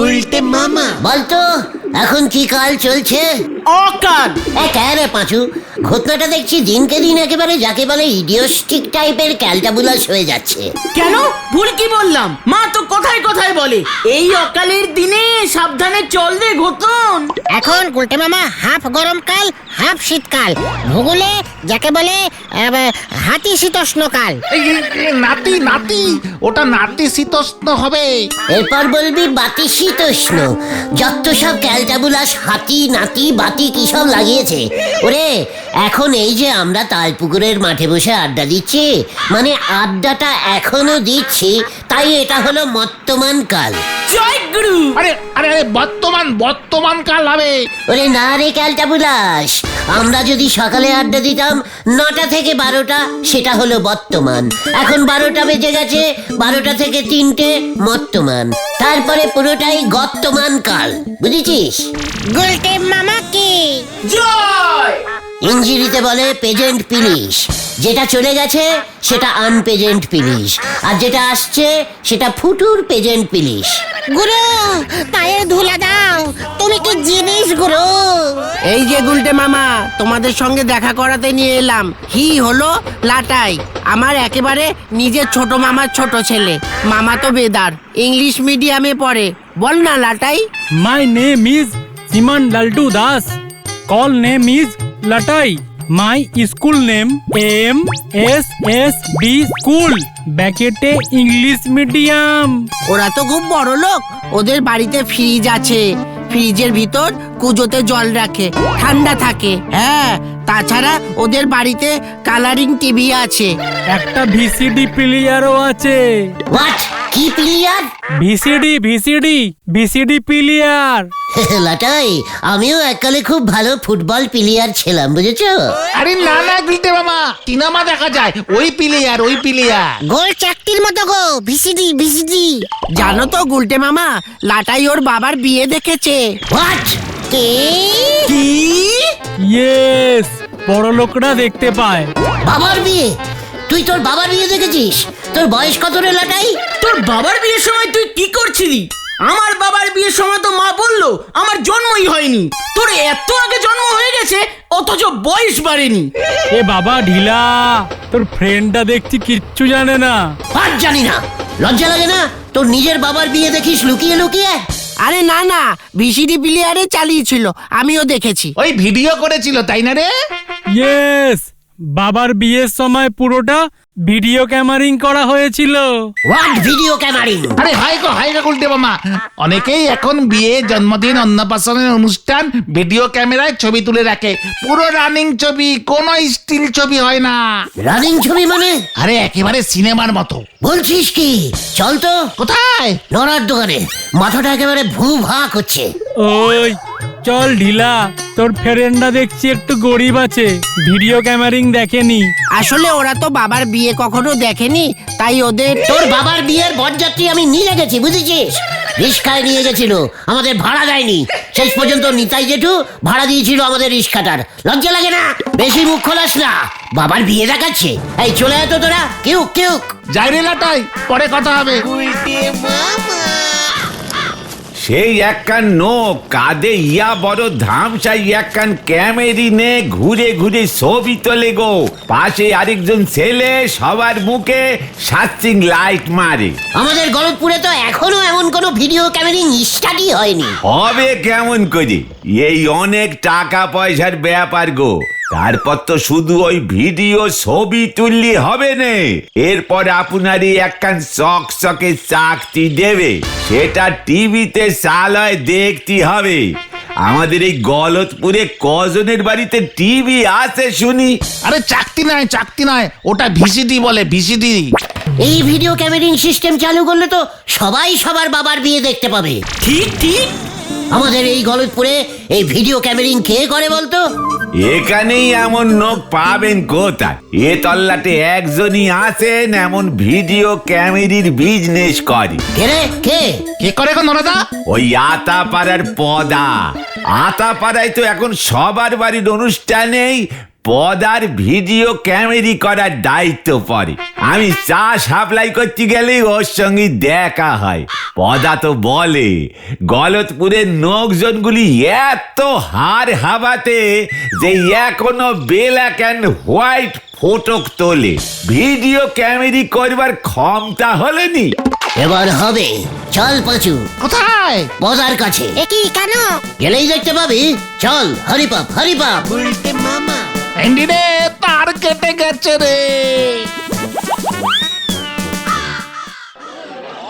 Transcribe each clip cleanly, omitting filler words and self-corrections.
গুলটে মামা বলতো এখন কি কাল চলছে? অকাল। রে পাঁচু, ঘটনাটা দেখছি দিনকে দিন একেবারে যাকে বলে ইডিওস্টিক টাইপের ক্যালটাবুলাস হয়ে যাচ্ছে। কেন? ভুল কি বললাম? মা তো কথায় কথায় বলে এই অকালের দিনে সাবধানে চল রে ঘটন। এখন গুলটে মামা হাফ গরমকাল হাফ শীতকাল, ভূগোলে যাকে বলে হাতি শীতোষ্ণকাল। নাতি নাতি ওটা নাতি শীতোষ্ণ হবে। এরপর বলবি বাতি শীতোষ্ণ। যত সব ক্যালটাবুলাস হাতি নাতি বাতি কি সব লাগিয়েছে। ওরে এখন এই যে আমরা তালপুকুরের মাঠে বসে আড্ডা দিচ্ছি, মানে আড্ডাটা এখনো দিচ্ছি, তাই এটা হলো বর্তমান কাল। জয় গুরু। আরে আরে আরে বর্তমান কাল হবে। ওরে না রে ক্যালটাবুলাস, আমরা যদি সকালে আড্ডা দিতাম 9টা থেকে 12টা, সেটা হলো বর্তমান। এখন 12টা বেজে গেছে, 12টা থেকে 3টে বর্তমান, তারপরে পুরোটাই বর্তমান কাল, বুঝেছিস? গুলটে মামা কি জয়। ইঞ্জিরিতে বলে পেজেন্ট পিলিশ। যেটা চলে গেছে সেটা আনপেজেন্ট পিলিশ, আর যেটা আসছে সেটা ফুটুর পেজেন্ট পিলিশ। গুরু পায়ের ধুলা দাও, তুমি কি জিনিস গুরু? এই যে গুলটে মামা, তোমাদের সঙ্গে দেখা করাতে নিয়ে এলাম। হলো লাটাই, আমার একেবারে নিজের ছোট মামার ছোট ছেলে। মামা তো বেদার, ইংলিশ মিডিয়ামে পড়ে। বল না লাটাই। My name is Siman Laltu Das. Call name is Latai. My school name MSSD School. ব্যাকেটে ইংলিশ মিডিয়াম। ওরা তো খুব বড় লোক, ওদের বাড়িতে ফ্রিজ আছে, ফ্রিজের ভিতর কুজোতে জল রাখে, ঠান্ডা থাকে। হ্যাঁ, তাছাড়া ওদের বাড়িতে কালারিং টিভি আছে। একটা ভিসিডি প্লেয়ারও আছে। হোয়াট? কি প্লেয়ার? VCD player. লাটাই, আমিও এককালে খুব ভালো ফুটবল প্লেয়ার ছিলাম, বুঝেছো? আরে না না গুলটে মামা, সিনেমা দেখা যায়, ওই প্লেয়ার। গোল চাকতির মতো গো, ভিসিডি ভিসিডি। জানো তো গুলটে মামা, লাটাই ওর বাবার বিয়ে দেখেছে। হোয়াট? কি ইয়েস, বড় লোকরা দেখতে পায়। বাবার বিয়ে? তুই তোর বাবার বিয়ে দেখেছিস? তোর বয়স কত রে লাটাই? তোর বাবার বিয়ের সময় তুই কি করছিলি? আমার বাবার বিয়ের সময় তো মা বললো আমার জন্মই হয়নি। তোর এত আগে জন্ম হয়ে গেছে অথচ বয়স বাড়েনি। এ বাবা ঢিলা, তোর ফ্রেন্ডটা দেখছি কিচ্ছু জানে না। আর জানি না, লজ্জা লাগে না তোর নিজের বাবার বিয়ে দেখিস লুকিয়ে লুকিয়ে? আরে না না, ভিসিডি প্লেয়ারে চালিয়েছিল, আমিও দেখেছি। ওই ভিডিও করেছিল, তাই না রে? ইয়েস, বাবার বিয়ের সময় পুরোটা ভিডিও ক্যামেরিং করা হয়েছিল। হোয়াট ভিডিও ক্যামেরিং? আরে হাই গো গুলটে মামা, অনেকেই এখন বিয়ে, জন্মদিন, অন্নপ্রাশনের অনুষ্ঠান ভিডিও ক্যামেরায় ছবি তুলে রাখে। পুরো রানিং ছবি, কোনো স্টিল ছবি হয় না। রানিং ছবি মানে? আরে একেবারে সিনেমার মতো। বলছিস কি? চল তো। কোথায়? নড়ার দোকানে। মাথাটা একেবারে ভু ভা করছে। ওই চল ঢিলা, তোর ফ্রেন্ডরা দেখছি একটু গরিব আছে, ভিডিও ক্যামেরিং দেখেনি। আসলে ওরা তো বাবার বিয়ে কখনো দেখেনি, তাই ওদের। তোর বাবার বিয়ের বরযাত্রী আমি নিয়ে গেছি, বুঝেছিস? রিস্কায় নিয়ে গেছিল, আমাদের ভাড়া দেয়নি। শেষ পর্যন্ত নিতাই জেঠু ভাড়া দিয়েছিল আমাদের রিস্কাটার। লজ্জা লাগে না? বেশি মুখ খোলাস না, বাবার বিয়ে দেখাচ্ছে। এই চলে আয় তো তোরা, কেউ যাই রে লাটাই, পরে কথা হবে। সেই একখান নোক কাঁধে ইয়া বড় ধামসাই একখান ক্যামেরি নে ঘুরে ঘুরে ছবি তোলে গো। পাশে আরেকজন ছেলে সবার মুখে সার্চিং লাইট মারে। আমাদের গলতপুরে তো এখনো এমন কোনো ভিডিও ক্যামেরিং স্টাডি হয়নি। হবে কেমন করে? এই অনেক টাকা পয়সার ব্যাপার গো। তারপর তো শুধু ওই ভিডিও ছবি তুললি হবে না, এরপর আপনারই একখান চকচকে চাকতি দেবে, সেটা টিভিতে চালায় দেখতে হবে। আমাদের এই গলতপুরে কজনের বাড়িতে টিভি আছে শুনি? আরে চাকতি নয়, ওটা ভিসিডি বলে, ভিসিডি। এই ভিডিও ক্যামেরিং সিস্টেম চালু করলে তো সবাই সবার বাবার বিয়ে দেখতে পাবে। ঠিক। আমাদের এই গলতপুরে এই ভিডিও ক্যামেরিং কে করে বলতো? এখানেই এমন লোক পাবেন কোথায়? এ তল্লাটে একজনই আছেন এমন ভিডিও ক্যামেরির বিজনেস করে। কে করে গো নরাদা? ওই আতাপাড়ার পদা। আতাপাড়ায় তো এখন সবার বাড়ির অনুষ্ঠানেই পদার ভিডিও ক্যামেরি করার দায়িত্ব পড়ে। আমি চা সাপ্লাই করতে গেলেই ওর সঙ্গে দেখা হয়। পদা তো বলে গলতপুরের লোকজনগুলি এত হার হাবাতে যে এখনো ব্ল্যাক অ্যান্ড হোয়াইট ফটো তোলে, ভিডিও ক্যামেরি করবার ক্ষমতা হলেনি। এবার হবে, চল পাঁচু। কোথায়? পদার কাছে। একই কেন? গেলেই দেখতে পাবি, চল হরিপাপ হরিপাপ। ভেন্ডি রে, তার কেটে গেছে রে।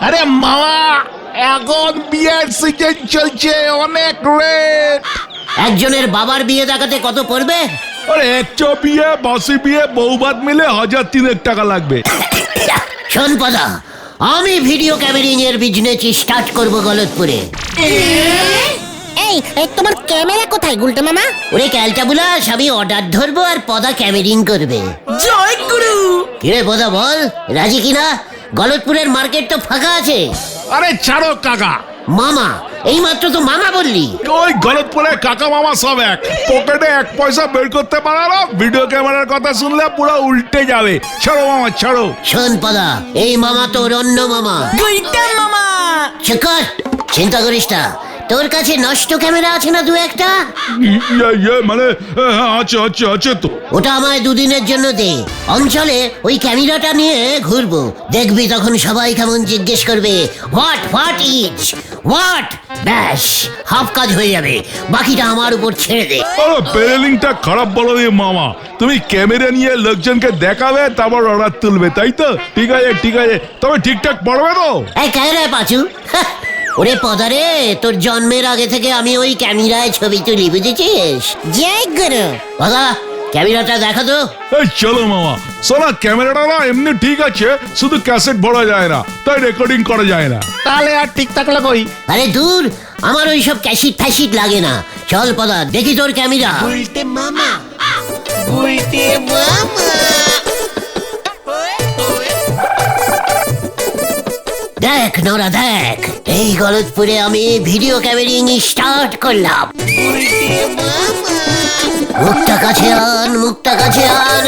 আরে মামা, এখন বিয়ের সিজন চলছে, অনেক রেট। একজনের বাবার বিয়ে দেখাতে কত পড়বে? আরে একটা বিয়ে, বাসি বিয়ে, বউভাত মিলে 1,000-3,000 টাকা লাগবে। শোন পদা, আমি ভিডিও ক্যামেরিং এর বিজনেস স্টার্ট করব গলতপুরে। এই তোমার ক্যামেরা কোথায় গুলটে মামা? ওরে ক্যালটা বুলাস, আমি অর্ডার ধরবো আর পদা ক্যামেরিং করবে। জয় গুরু। কিরে পদা বল, রাজি কিনা? গলতপুরের মার্কেট তো ফাঁকা আছে। আরে ছাড়ো কাকা, মামা, এই মাত্র তো মামা বললি। ওই গলতপুরে কাকা মামা সব এক। পকেটে 1 পয়সা বের করতে পারে না, ভিডিও ক্যামেরার কথা শুনলে পুরো উল্টে যাবে। ছাড়ো মামা, ছাড়ো। শোন পদা, এই মামা তোর অন্য মামা। গুলটা মামা। শেখর, চিন্তা করিস না, তোর কাছে নষ্ট ক্যামেরা আছে না দু একটা? মানে হ্যাঁ, আছে তো। ওটা আমায় 2 দিনের জন্য দে। অঞ্চলে ওই ক্যামেরাটা নিয়ে ঘুরবো, দেখবি তখন সবাই কেমন জিজ্ঞেস করবে, হোয়াট ইজ হোয়াট। ব্যাস, হাফ কাজ হয়ে যাবে, বাকিটা আমার উপর ছেড়ে দে। আরে প্যানেলিংটা খারাপ বলো রে মামা। তুমি ক্যামেরা নিয়ে লোকজনকে দেখাবে, তারপর অর্ডার তুলবে, তাই তো? ঠিক আছে, তবে ঠিকঠাক পড়বে তো? এই ক্যামেরায় পাচু, ওরে পদারে, তোর জন্মের আগে থেকে আমি ওই ক্যামেরায় ছবি তুলি, বুঝেছিস? জয় গুরু। পদা, ক্যামেরাটা দেখা তো। এই চলো মামা, শোনা ক্যামেরাটা না এমনি ঠিক আছে, শুধু ক্যাসেট ভরা যায় না, তাই রেকর্ডিং করা যায় না। তাহলে আর ঠিক থাকলে কই? আরে দূর, আমার ওই সব ক্যাসিট ফ্যাসিট লাগে না। চল পদা, দেখি তোর ক্যামেরা। দেখ নোরা দেখ, এই গলতপুরে আমি ভিডিও ক্যামেরিং স্টার্ট করলাম। মুখটা কাছে আন, মুখটা কাছে আন।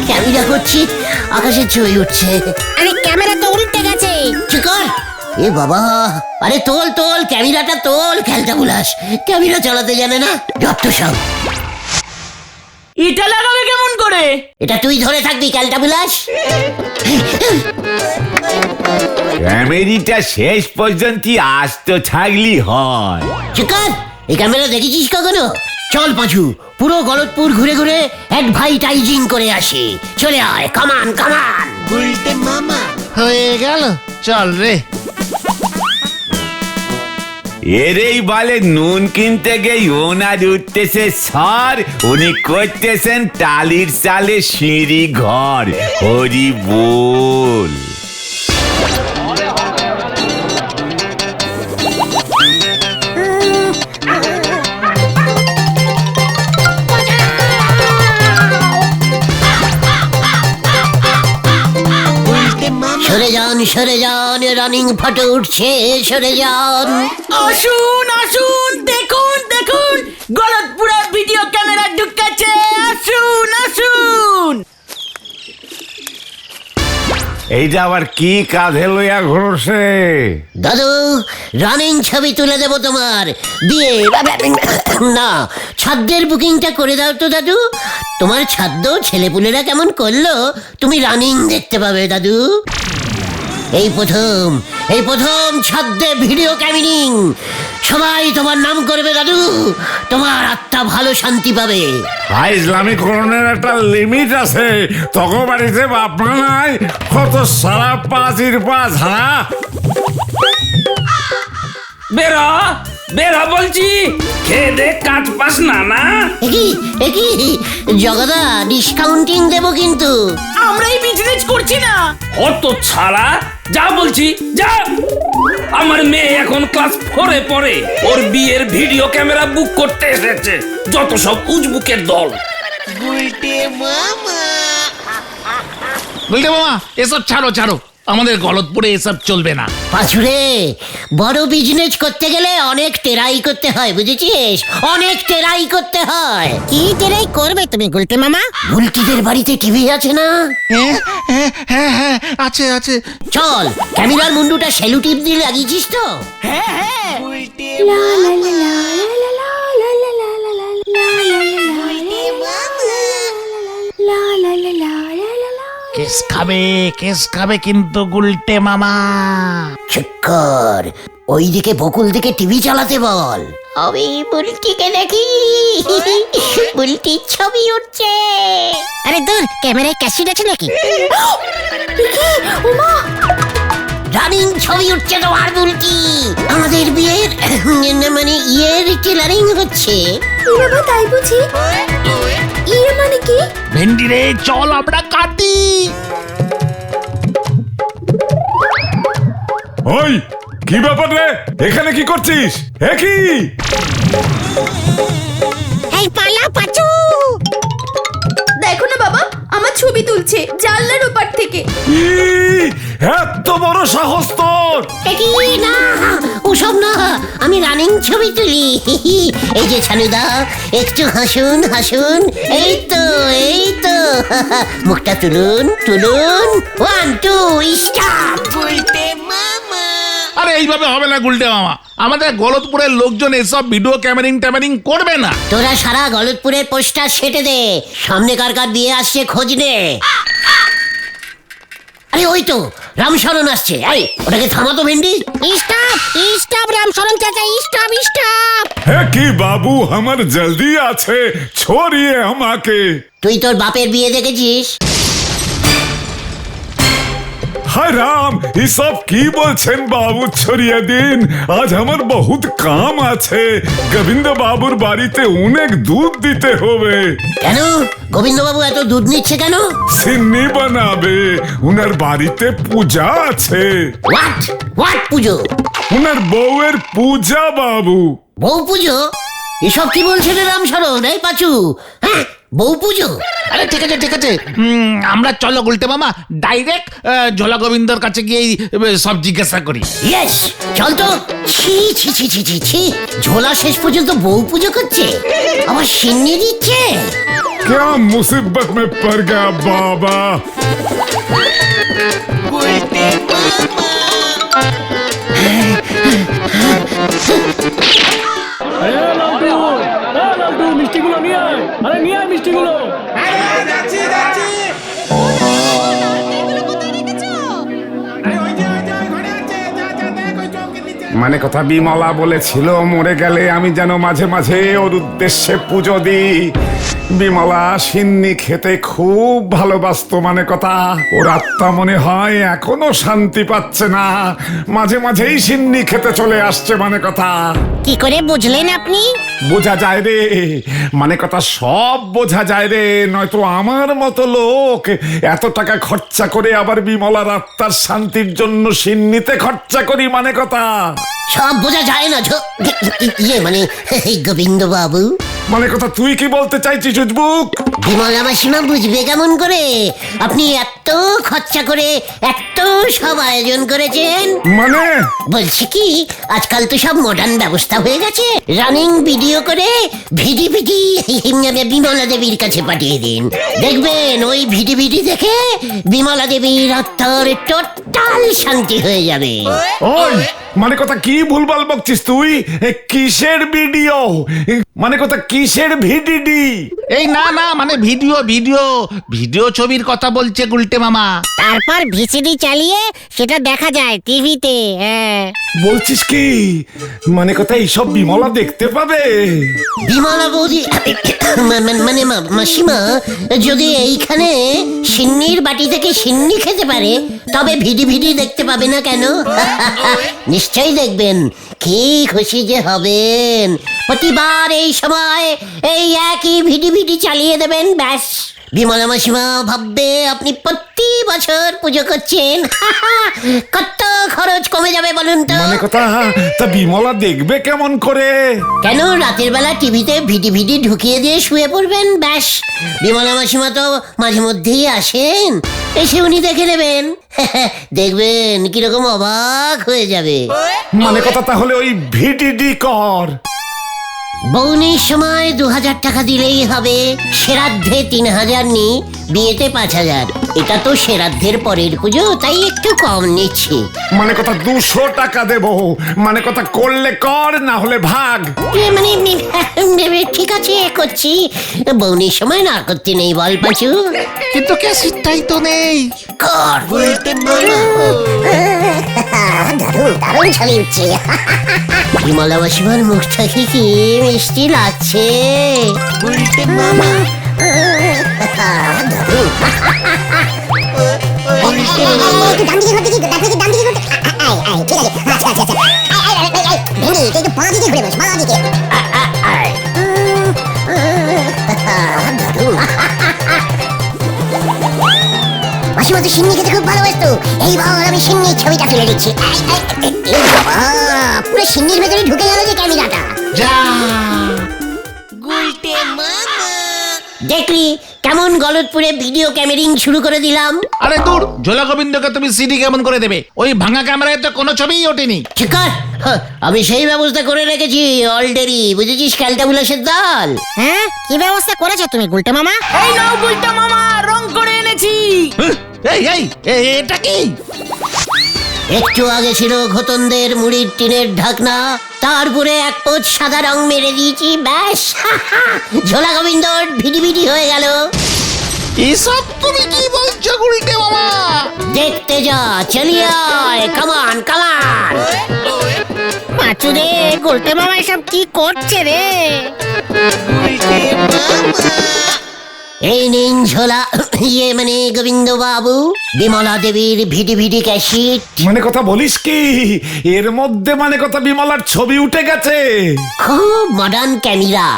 ক্যামেরা করছি, আকাশে ছবি উঠছে। আরে ক্যামেরা তো উল্টে গেছে। চিকর, এ বাবা, আরে তোল তোল, ক্যামেরাটা তোল। খেলটা বুলাস, ক্যামেরা চালাতে জানে না, যত সব। এটা লাগাবে কেমন করে? এটা তুই ধরে থাকবি, ক্যালটা বুলাস। ক্যামেরিটা শেষ পর্যন্ত আসতে থাকলি হয়। চিকন, এই ক্যামেরা দেখেছিস কখনো? চল পাঁচু, পুরো গলতপুর ঘুরে ঘুরে অ্যাডভার্টাইজিং করে আসি। চলে আয়, কামান কামান। হয়ে গেল, চল রে। এরেই বলে নুন কিনতে গেই ওনার উঠতেছে সর, উনি করতেছেন টালির চালে সিঁড়ি ঘর। হরি বল। সরে যান, রানিং ফটো উঠছে, সরে যান। আসুন আসুন, দেখুন দেখুন, গলতপুরা ভিডিও ক্যামেরা ঢুকেছে। আসুন আসুন। এইটা আবার কি কাঁধে লইয়া ঘুরছে? দাদু, রানিং ছবি তুলে দেবো তোমার বিয়ে। না, ছাদ্যের বুকিংটা করে দাও তো দাদু। তোমার ছাদ্য ছেলেপুলেরা কেমন করলো, তুমি রানিং দেখতে পাবে দাদু। এই প্রথম ছাদ্যে ভিডিও ক্যামেরিং। সবাই তোমার নাম করবে দাদু, তোমার আত্মা ভালো শান্তি পাবে। ভাই, ইসলামিক করণের একটা লিমিট আছে। তখন বাড়িতে বাপ মা নাই, কত সারা পাঁচির পাঁচ। হ্যাঁ, বেরা বেরা বলছি, খেয়ে দে, কাজ পাস না না। একই জগদা, ডিসকাউন্টিং দেবো কিন্তু। আমরা এই বিজনেস করছি না। অত ছাড়া, যা বলছি যা। আমার মেয়ে এখন ক্লাস 4-এ পড়ে, ওর বিয়ের ভিডিও ক্যামেরা বুক করতে এসেছে যত সব উজবুকের দল। বলতে মামা, এসব ছাড়ো ছাড়ো, আমাদের গলতপুরে এসব চলবে না। পাঁচুরে, বড় বিজনেস করতে গেলে অনেক টেরাই করতে হয়, বুঝেছিস? অনেক টেরাই করতে হয়। কি তেরাই করবে তুমি গুলটে মামা? বুলটিদের বাড়িতে টিভি আছে না? হ্যাঁ আছে আছে। চল, ক্যামেরার মুন্ডুটা সেলুটিপ দিয়ে লাগিয়েছিস তো? কেস খাবে কিন্তু গুলটে মামা। চুপ কর, ওইদিকে বকুল দিকে টিভি চালাতে বল। আমি বুলটিকে দেখি, বুলটির ছবি উঠছে। আরে দূর, ক্যামেরায় ক্যাসেট আছে নাকি? রানিং ছবি উঠছে তোমার বুলটি। আমাদের বিয়ের মানে ইয়ের টেলারিং হচ্ছে। বাবা তাই বুঝি? ইয়ে মানে কি? ভেন্ডি রে, চল আমরা কাটি। ওই কি ব্যাপার রে, এখানে কি করছিস? কি এই পালা পাচু, দেখো না বাবা, আমার ছবি তুলছে জানলার ওপার থেকে। এত বড় সাহস তোর! একই না, ওসব না, আমি রানিং ছবি তুলি। এই যে ছানুদা, একটু হাসুন হাসুন। এই তো এই তো, মুখটা তুলুন তুলুন। 1 2 স্টার্ট। আরে এইভাবে হবে না গুলটে মামা, আমাদের গলতপুরের লোকজন এসব ভিডিও ক্যামেরিং করবে না। তোরা সারা গলতপুরের পোস্টার সেটে দে, সামনে কার কার বিয়ে আসছে খোঁজ নে। আরে ওই তো রামশরণ আসছে, আরে ওটাকে থামাতো ভেন্ডি। স্টপ স্টপ রামশরণ চাচা, স্টপ স্টপ। কি বাবু, আমার জলদি আছে, ছড়িয়ে আমাকে। তুই তোর বাপের বিয়ে দেখেছিস? হায় রাম, এসব কি বলছেন বাবু? ছড়িয়ে দিন, আজ আমার বহুত কাম আছে। গোবিন্দ বাবুর বাড়িতে অনেক দুধ দিতে হবে। কেন গোবিন্দবাবু এত দুধ নিচ্ছে কেন? সিন্নি বানাবে, উনার বাড়িতে পূজা আছে। হোয়াট পুজো? উনার বউয়ের পূজা বাবু। বউ পুজো? এসব কি বলছে রে রামশরণ? এই পাচু, হ্যাঁ বউ পুজো? আরে ঠিক আছে, আমরা চলো গুলটে মামা, ডাইরেক্ট ঝোলা গোবিন্দর কাছে গিয়ে সব জিজ্ঞাসা করি। ইয়েস, চল তো। ছি ছি ছি ছি ছি ছি, ঝোলা শেষ পর্যন্ত বউ পুজো করছে, আবার সিন্নি দিচ্ছে। क्या मुसीबत में पड़ गया बाबा। মিষ্টিগুলো নিয়ে আয়, আরে নিয়ে আয় মিষ্টিগুলো। মানে কথা বিমলা বলেছিল মরে গেলে আমি যেন মাঝে মাঝে ওর উদ্দেশ্যে পুজো দিই। বিমলা সিন্নি খেতে খুব ভালোবাসতো, মানে কথা ওর আত্মা মনে হয় এখনো শান্তি পাচ্ছে না, মাঝে মাঝেই সিন্নি খেতে চলে আসছে, মানে কথা। কি করে বুঝলেন আপনি? বোঝা যায় রে, মানে কথা সব বোঝা যায় রে, নয়তো আমার মতো লোক এত টাকা খরচা করে আবার বিমলার আত্মার শান্তির জন্য সিন্নিতে খরচা করি, মানে কথা। সব বোঝা যায় না ইয়ে মানে গোবিন্দ বাবু। মানে কথা তুই কি বলতে চাইছিস উজবুক? বিমলা মাসিমা বুঝবে কেমন করে? আপনি এত খরচা করে এত সব আয়োজন করেছেন। মানে বলছি কি, আজকাল তো সব মডার্ন ব্যবস্থা হয়ে গেছে। রানিং ভিডিও করে ভিডি বিমলা দেবীর কাছে পাঠিয়ে দিন, দেখবেন ওই ভিডি দেখে বিমলা দেবীর আত্মার টোটাল শান্তি হয়ে যাবে। ওই মানে কথা কি ভুলভাল বকছিস তুই? কিসের ভিডিও? মানে কথা কিসের ভিডিডি? এই না মানে ভিডিও ছবির কথা বলছে গুলটে মামা। তারপর ভিসিডি চালিয়ে সেটা দেখা যায় টিভিতে। হ্যাঁ, বলছিস কি? মানে কথা এইসব বিমলা দেখতে পাবে? বিমলা বৌদি মানে মাসিমা যদি এইখানে সিন্নির বাটি থেকে সিন্নি খেতে পারে, তবে ভিডি দেখতে পাবে না কেন? নিশ্চয়ই দেখবেন, কি খুশি যে হবেন। প্রতিবার এই সময় এই একই ভিডি চালিয়ে দেবেন, ব্যাস বিমলা মাসিমা ভাববে আপনি প্রতি বছর পুজো করছেন। কত খরচ কমে যাবে বলুন তো? মানে কথা, তা বিমলা দেখবে কেমন করে? কেন, রাতের বেলা টিভিতে ভিডি ঢুকিয়ে দিয়ে শুয়ে পড়বেন, ব্যাস। বিমলা মাসিমা তো মাঝে মধ্যেই আসেন, এসে উনি দেখে নেবেন। দেখবেন কিরকম অবাক হয়ে যাবে। মানে কথা, তাহলে ওই ভিডিডি কর। বৌনির সময় 2000 টাকা দিলেই হবে। শ্রাদ্ধে 3000 নি, বিয়েতে 5000। এটা তো শ্রাদ্ধের পরের পুজো, তাই একটু কম নিচ্ছি। মানে কথা 200 টাকা দেবো। মানে কথা, করলে কর, না হলে ভাগ। মানে ঠিক আছে, করছি। বৌনির সময় না করতে নেই বল পাঁচু। কিন্তু ক্যাসেটটাই তো নেই। কর। দারুণ চালিয়েছে। বিমলা মাসিমার মুখটা কি মিষ্টি লাগছে। মাসিমা তো সিন্নি খেতে খুব ভালোবাসতো। এইবার আমি সিন্নির ছবিটা তুলে দিচ্ছি। পুরো সিন্নির ভেতরে ঢুকে গেল যে ক্যামেরাটা। দেখলি কেমন গলতপুরে ভিডিও ক্যামেরিং শুরু করে দিলাম। আরে দূর, ঝোলা গোবিন্দকে তুমি সিডি কেমন করে দেবে? ওই ভাঙা ক্যামেরায় তো কোনো ছবিই ওঠেনি। ঠিক আছে, আমি সেই ব্যবস্থা করে রেখেছি অলরেডি, বুঝেছিস? ক্যালটাবুলাসের দল। হ্যাঁ, কি ব্যবস্থা করেছো তুমি গুলটে মামা? এই নাও গুলটা মামা, রং করে এনেছি। এটা কি? একটু আগে ছিল ঘতনদের মুড়ির টিনের ঢাকনা, তারপরে এক পোচ সাদা রং মেরে দিয়েছি, ব্যাস। ঝোলা গোবিন্দর ভিডি হয়ে গেল। এসব তুমি কি বলছো গুলটে মামা? দেখতে যা, চলিয়ে আয়, কামান কামান। পাঁচু রে, গুলটে মামা এসব কি করছে রে? এই নিন ঝোলা, মানে গোবিন্দ বাবু, বিমলা দেবীর ভিডি ক্যাসেট। মানে কথা বলিস কি, এর মধ্যে মানে কথা বিমলার ছবি উঠে গেছে? খুব মডার্ন ক্যামেরা।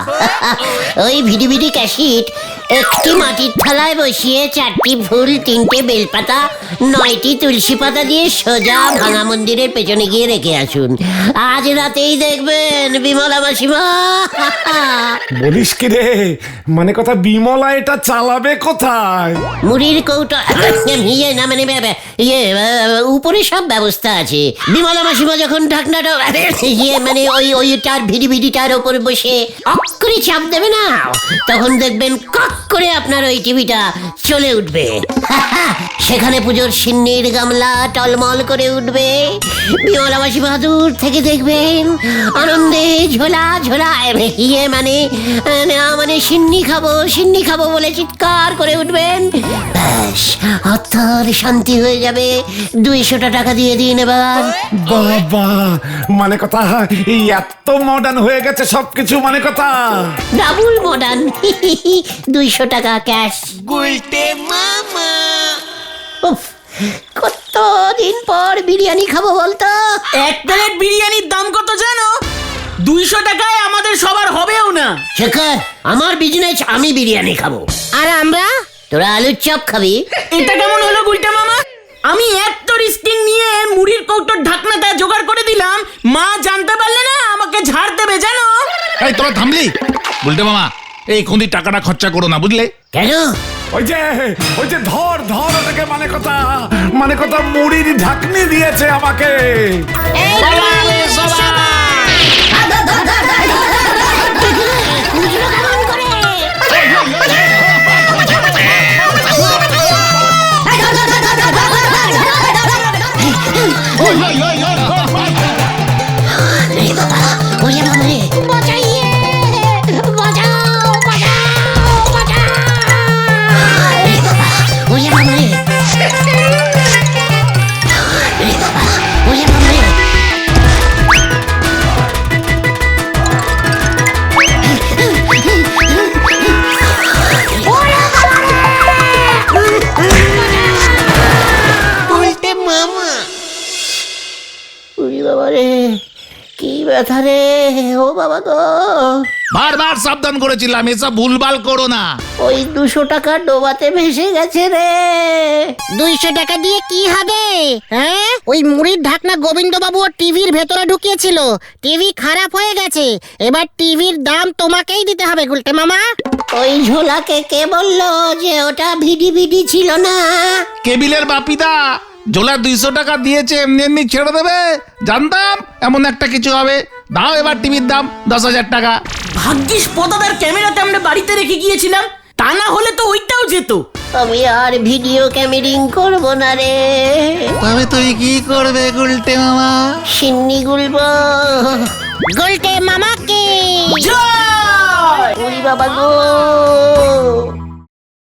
ওই ভিডি ক্যাসেট একটি মাটির থালায় বসিয়ে 4টি ফুল, 3টে বেলপাতা, 9টি তুলসী পাতা দিয়ে সোজা ভাঙা মন্দিরের পেছনে গিয়ে রেখে আসুন। আজ রাতেই দেখবেন বিমলা মাসিমা। বলিস কি রে, মানে কথা বিমলা এটা চালাবে কোথায়? মুড়ির কৌটো, না মানে উপরে সব ব্যবস্থা আছে। বিমলা মাসিমা যখন ঢাকনাটা মানে ওইটার ভিডিটার ওপর বসে অক করে চাপ দেবে না, তখন দেখবেন কক করে আপনার ওই টিভিটা চলে উঠবে। সেখানে পুজোর সিন্নির গামলা টলমল করে উঠবে। বিমলা মাসিমা দূর থেকে দেখবেন আনন্দে ঝোলা মানে সিন্নি খাবো বলে চিৎকার করে উঠবেন। ব্যাস, অর্থর শান্তি হয়ে যাবে। 200 টাকা দিয়ে দিন এবার। বাবা, মানে কথা এই এত মডার্ন হয়ে গেছে সবকিছু। মানে কথা ডাবল মডার্ন। 200 টাকা ক্যাশ। উফ, কতদিন পর বিরিয়ানি খাবো বলতো। এক প্লেট বিরিয়ানির দাম কত জানো? 200 টাকায় আমাদের সবার হবেও না। শেখর, আমার বিজনেস, আমি বিরিয়ানি খাবো। আর আমরা? তোরা আলুর চপ খাবি। এটা কেমন হলো গুলটা মামা? আমি এত রিস্কিং নিয়ে মুড়ির কৌটোর ঢাকনাটা জোগাড় করে দিলাম, মা জানতে পারলে না আমাকে ঝাড় দেবে জানো। এই তোরা থামলি? গুলটে মামা, এই খুঁদি টাকাটা খরচা করো না, বুঝলে? কেন? ওই যে ধর ওটাকে। মানে কথা মুড়ির ঢাকনি দিয়েছে আমাকে। কি ব্যথা রে, ও বাবা গো। বারবার সাবধান করেছিলাম এসব ভুলভাল করো না। ওই 200 টাকা ডোবাতে ভেসে গেছে রে। 200 টাকা দিয়ে কি হবে? হ্যাঁ, ওই মুড়ির ঢাকনা গোবিন্দবাবু ওর টিভির ভেতরে ঢুকিয়েছিল। টিভি খারাপ হয়ে গেছে, এবার টিভির দাম তোমাকেই দিতে হবে গুলটে মামা। ওই ঝোলাকে কে বললো যে ওটা ভিডি ছিল না? কেবিলের বাপিদা ঝোলা 200 টাকা দিয়েছে, এমনি এমনি ছেড়ে দেবে? জানতাম এমন একটা কিছু হবে। দাও এবার টিভির দাম 10,000 টাকা। ভাগ্যিস পদাদার ক্যামেরাতে আমরা বাড়িতে রেখে গিয়েছিলাম, তা না হলে তো ওইটাও যেত। আমি আর ভিডিও ক্যামেরিং করব না রে। তবে তুই কি করবে গুলটে মামা? সিন্নি গুলবো। গুলটে মামাকে জয়! ওরে বাবা গো।